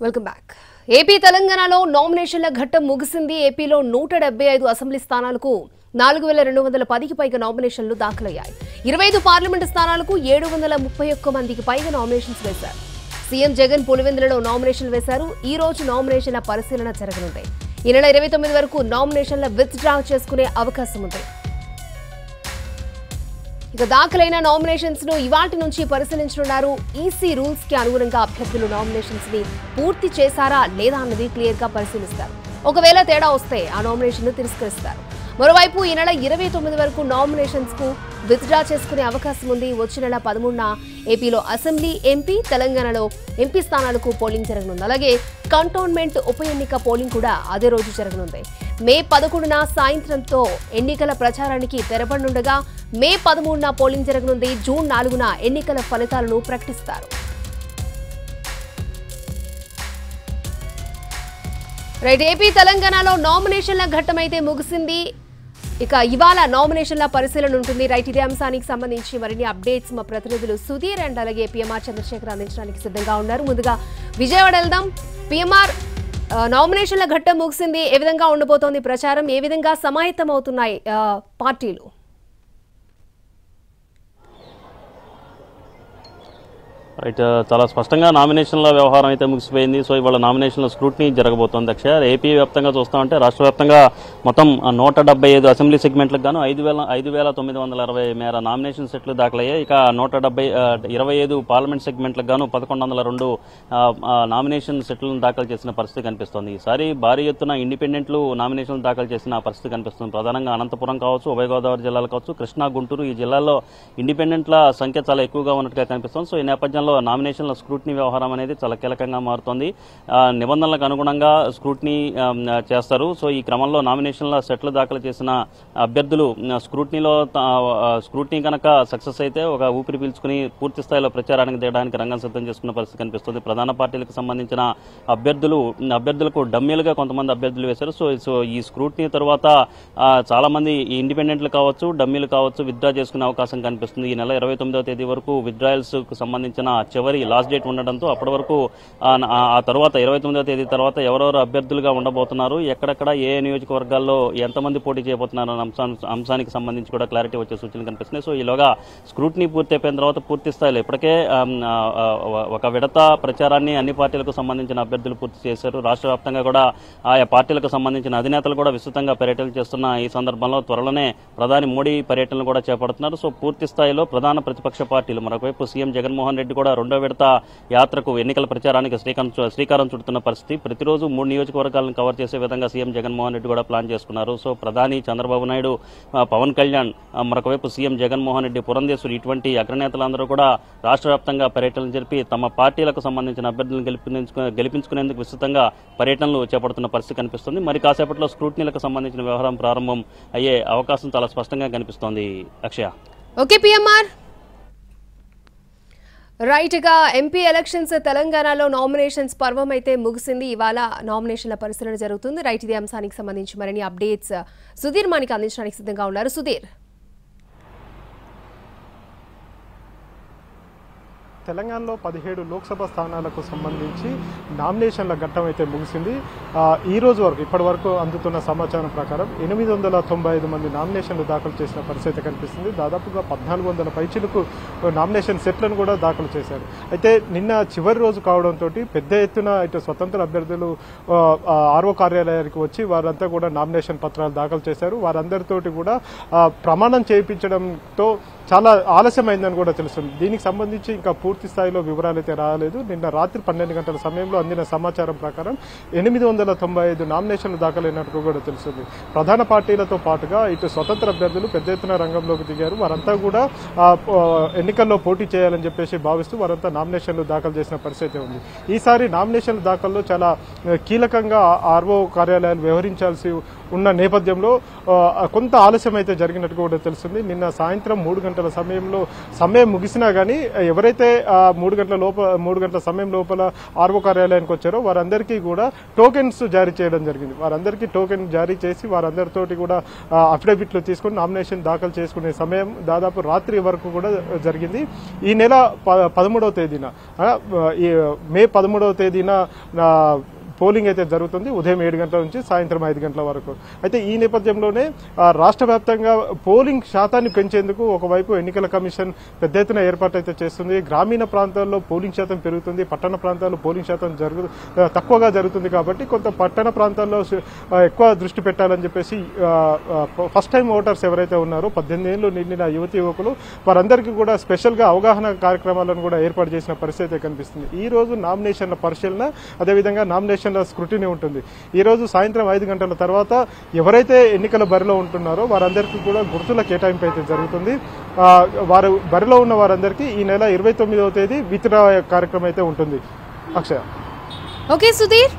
Welcome back. AP తెలంగాణలో నామినేషన్ల ఘట్టం ముగిసింది. ఏపీలో 175 అసెంబ్లీ స్థానాలకు 4210కి పైగా నామినేషన్లు దాఖలయ్యాయి. 25 పార్లమెంటు స్థానాలకు 731 మందికి పైగా నామినేషన్స్ వేశారు. సీఎం జగన్ పులివెందులలో నామినేషన్లు వేశారు. ఈ రోజు నామినేషన్ల పరిశీలన జరగనుంది. ఈ నెల 29 వరకు నామినేషన్ల విత్డ్రా చేసుకునే అవకాశం ఉంది. ఇక దాఖలైన నామినేషన్స్ ను ఇవాటి నుంచి పరిశీలించనున్నారు. ఈసీ రూల్స్ కి అనుగుణంగా అభ్యర్థులు నామినేషన్స్ ని పూర్తి చేశారా లేదా అన్నది క్లియర్ గా పరిశీలిస్తారు. ఒకవేళ తేడా వస్తే ఆ నామినేషన్ ను తిరస్కరిస్తారు. మరోవైపు ఈ నెల 29 వరకు నామినేషన్స్ కు విత్డ్రా చేసుకునే అవకాశం ఉంది. వచ్చే నెల 13న ఏపీలో అసెంబ్లీ, ఎంపీ, తెలంగాణలో ఎంపీ స్థానాలకు పోలింగ్ జరగనుంది. అలాగే కంటోన్మెంట్ ఉప ఎన్నిక పోలింగ్ కూడా అదే రోజు జరగనుంది. మే 11న సాయంత్రంతో ఎన్నికల ప్రచారానికి తెరపడనుండగా మే 13న పోలింగ్ జరగనుంది. జూన్ 4న ఎన్నికల ఫలితాలను ప్రకటిస్తారు. రైట్, ఏపీ తెలంగాణలో నామినేషన్ల ఘట్టమైతే ముగిసింది. ఇక ఇవాళ నామినేషన్ల పరిశీలన ఉంటుంది. రైట్, ఇదే అంశానికి సంబంధించి మరిన్ని అప్డేట్స్ మా ప్రతినిధులు సుధీర్ అండ్ అలాగే పిఎంఆర్ చంద్రశేఖర్ అందించడానికి సిద్ధంగా ఉన్నారు. ముందుగా విజయవాడ వెళ్దాం. పిఎంఆర్, నామినేషన్ల ఘట్టం ముగిసింది. ఏ విధంగా ఉండబోతోంది ప్రచారం? ఏ విధంగా సమాయత్తం అవుతున్నాయి పార్టీలు? రైట్, చాలా స్పష్టంగా నామినేషన్ల వ్యవహారం అయితే ముగిసిపోయింది. సో ఇవాళ నామినేషన్ల స్క్రూటినీ జరగబోతోంది. అక్షయ, ఏపీ వ్యాప్తంగా చూస్తామంటే రాష్ట్ర వ్యాప్తంగా మొత్తం 175 అసెంబ్లీ సెగ్మెంట్లకు గాను 5,960 మేర నామినేషన్ సెట్లు దాఖలయ్యాయి. ఇక 125 పార్లమెంట్ సెగ్మెంట్లకు గాను 1102 నామినేషన్ సెట్లను దాఖలు చేసిన పరిస్థితి కనిపిస్తోంది. ఈసారి భారీ ఎత్తున ఇండిపెండెంట్లు నామినేషన్లు దాఖలు చేసిన పరిస్థితి కనిపిస్తుంది. ప్రధానంగా అనంతపురం కావచ్చు, ఉభయ గోదావరి జిల్లాలు కావచ్చు, కృష్ణా, గుంటూరు ఈ జిల్లాల్లో ఇండిపెండెంట్ల సంఖ్య చాలా ఎక్కువగా ఉన్నట్టుగా కనిపిస్తోంది. సో ఈ నేపథ్యంలో నామినేషన్ల స్క్రూటినీ వ్యవహారం అనేది చాలా కీలకంగా మారుతోంది. నిబంధనలకు అనుగుణంగా స్క్రూటినీ చేస్తారు. సో ఈ క్రమంలో నామినేషన్ల సెట్లు దాఖలు చేసిన అభ్యర్థులు స్క్రూటినీ కనుక సక్సెస్ అయితే ఒక ఊపిరి పీల్చుకుని పూర్తి స్థాయిలో ప్రచారానికి దిగడానికి రంగం సిద్ధం చేసుకున్న పరిస్థితి కనిపిస్తుంది. ప్రధాన పార్టీలకు సంబంధించిన అభ్యర్థులకు డమ్మీలుగా కొంతమంది అభ్యర్థులు వేశారు. సో ఈ స్క్రూటినీ తర్వాత చాలా మంది ఇండిపెండెంట్లు కావచ్చు, డమ్మీలు కావచ్చు విత్డ్రా చేసుకునే అవకాశం కనిపిస్తుంది. ఈ నెల 29వ తేదీ వరకు విత్డ్రాయల్స్ కు సంబంధించిన చివరి లాస్ట్ డేట్ ఉండడంతో అప్పటి వరకు ఆ తర్వాత 29వ తేదీ తర్వాత ఎవరెవరు అభ్యర్థులుగా ఉండబోతున్నారు, ఎక్కడెక్కడ ఏ నియోజకవర్గాల్లో ఎంతమంది పోటీ చేయబోతున్నారు అన్న అంశానికి సంబంధించి కూడా క్లారిటీ వచ్చే సూచనలు కనిపిస్తున్నాయి. సో ఈలోగా స్క్రూటినీ పూర్తి అయిపోయిన తర్వాత పూర్తి స్థాయిలో ఇప్పటికే ఒక విడత ప్రచారాన్ని అన్ని పార్టీలకు సంబంధించిన అభ్యర్థులు పూర్తి చేశారు. రాష్ట్ర వ్యాప్తంగా కూడా ఆయా పార్టీలకు సంబంధించిన అధినేతలు కూడా విస్తృతంగా పర్యటనలు చేస్తున్న ఈ సందర్భంలో త్వరలోనే ప్రధాని మోడీ పర్యటనలు కూడా చేపడుతున్నారు. సో పూర్తి స్థాయిలో ప్రధాన ప్రతిపక్ష పార్టీలు, మరొకవైపు సీఎం జగన్మోహన్ రెడ్డి కూడా రెండో విడత యాత్రకు ఎన్నికల ప్రచారానికి శ్రీకారం చుడుతున్న పరిస్థితి. ప్రతిరోజు 3 నియోజకవర్గాలను కవర్ చేసే విధంగా సీఎం జగన్మోహన్ రెడ్డి కూడా ప్లాన్ చేసుకున్నారు. సో ప్రధాని చంద్రబాబు నాయుడు, పవన్ కళ్యాణ్, మరొకవైపు సీఎం జగన్మోహన్ రెడ్డి, పురంధేశ్వరి ఇటువంటి అగ్రనేతలందరూ కూడా రాష్ట్ర వ్యాప్తంగా పర్యటనలు జరిపి తమ పార్టీలకు సంబంధించిన అభ్యర్థులను గెలిపించుకునేందుకు విస్తృతంగా పర్యటనలు చేపడుతున్న పరిస్థితి కనిపిస్తుంది. మరి కాసేపట్లో స్క్రూటినీలకు సంబంధించిన వ్యవహారం ప్రారంభం అయ్యే అవకాశం చాలా స్పష్టంగా కనిపిస్తోంది. అక్షయ. Okay PMR. రైట్, గా ఎంపీ ఎలక్షన్స్ తెలంగాణలో నామినేషన్స్ పర్వం అయితే ముగిసింది. ఇవాళ నామినేషన్ల పరిశీలన జరుగుతుంది. రైట్, ఇదే అంశానికి సంబంధించి మరిన్ని అప్డేట్స్ సుధీర్ మనకి అందించడానికి సిద్ధంగా ఉన్నారు. సుధీర్, తెలంగాణలో 17 లోక్సభ స్థానాలకు సంబంధించి నామినేషన్ల ఘట్టం అయితే ముగిసింది. ఈ రోజు వరకు ఇప్పటి వరకు అందుతున్న సమాచారం ప్రకారం 895 మంది నామినేషన్లు దాఖలు చేసిన పరిస్థితి కనిపిస్తుంది. దాదాపుగా 1400 పైచిలకు నామినేషన్ సెట్లను కూడా దాఖలు చేశారు. అయితే నిన్న చివరి రోజు కావడంతో పెద్ద ఎత్తున ఇటు స్వతంత్ర అభ్యర్థులు ఆర్ఓ కార్యాలయానికి వచ్చి వారంతా కూడా నామినేషన్ పత్రాలు దాఖలు చేశారు. వారందరితోటి కూడా ప్రమాణం చేయించడంతో చాలా ఆలస్యమైందని కూడా తెలుస్తుంది. దీనికి సంబంధించి ఇంకా పూర్తి స్థాయిలో వివరాలు అయితే రాలేదు. నిన్న రాత్రి 12 గంటల సమయంలో అందిన సమాచారం ప్రకారం 895 నామినేషన్లు దాఖలైనట్టు కూడా తెలుస్తుంది. ప్రధాన పార్టీలతో పాటుగా ఇటు స్వతంత్ర అభ్యర్థులు పెద్ద ఎత్తున రంగంలోకి దిగారు. వారంతా కూడా ఎన్నికల్లో పోటీ చేయాలని చెప్పేసి భావిస్తూ వారంతా నామినేషన్లు దాఖలు చేసిన పరిస్థితి ఉంది. ఈసారి నామినేషన్ల దాఖల్లో చాలా కీలకంగా ఆర్ఓ కార్యాలయాలు వ్యవహరించాల్సి ఉన్న నేపథ్యంలో కొంత ఆలస్యం అయితే జరిగినట్టు కూడా తెలుస్తుంది. నిన్న సాయంత్రం 3 గంటల సమయం ముగిసినా కానీ ఎవరైతే 3 గంటల సమయం లోపల ఆర్ఓ కార్యాలయానికి వచ్చారో వారందరికీ కూడా టోకెన్స్ జారీ చేయడం జరిగింది. వారందరికీ టోకెన్ జారీ చేసి వారందరితోటి కూడా అఫిడవిట్లు తీసుకుని నామినేషన్ దాఖలు చేసుకునే సమయం దాదాపు రాత్రి వరకు కూడా జరిగింది. ఈ నెల 13వ తేదీన మే 13వ తేదీన పోలింగ్ అయితే జరుగుతుంది. ఉదయం 7 గంటల నుంచి సాయంత్రం 5 గంటల వరకు. అయితే ఈ నేపథ్యంలోనే రాష్ట్ర వ్యాప్తంగా పోలింగ్ శాతాన్ని పెంచేందుకు ఒకవైపు ఎన్నికల కమిషన్ పెద్ద ఎత్తున ఏర్పాటు అయితే చేస్తుంది. గ్రామీణ ప్రాంతాల్లో పోలింగ్ శాతం పెరుగుతుంది, పట్టణ ప్రాంతాల్లో పోలింగ్ శాతం తక్కువగా జరుగుతుంది. కాబట్టి కొంత పట్టణ ప్రాంతాల్లో ఎక్కువ దృష్టి పెట్టాలని చెప్పేసి ఫస్ట్ టైం ఓటర్స్ ఎవరైతే ఉన్నారో 18 ఏళ్లు నిండిన యువతి యువకులు వారందరికీ కూడా స్పెషల్గా అవగాహన కార్యక్రమాలను కూడా ఏర్పాటు చేసిన పరిస్థితి కనిపిస్తుంది. ఈ రోజు నామినేషన్ల పరిశీలన, అదేవిధంగా నామినేషన్ స్క్రూటినీ ఉంటుంది. ఈ రోజు సాయంత్రం 5 గంటల తర్వాత ఎవరైతే ఎన్నికల బరిలో ఉంటున్నారో వారందరికీ కూడా గుర్తుల కేటాయింపు అయితే జరుగుతుంది. వారు బరిలో ఉన్న వారందరికీ ఈ నెల 29వ తేదీ విత్డ్రా కార్యక్రమం అయితే ఉంటుంది. అక్షయ. ఓకే సుధీర్.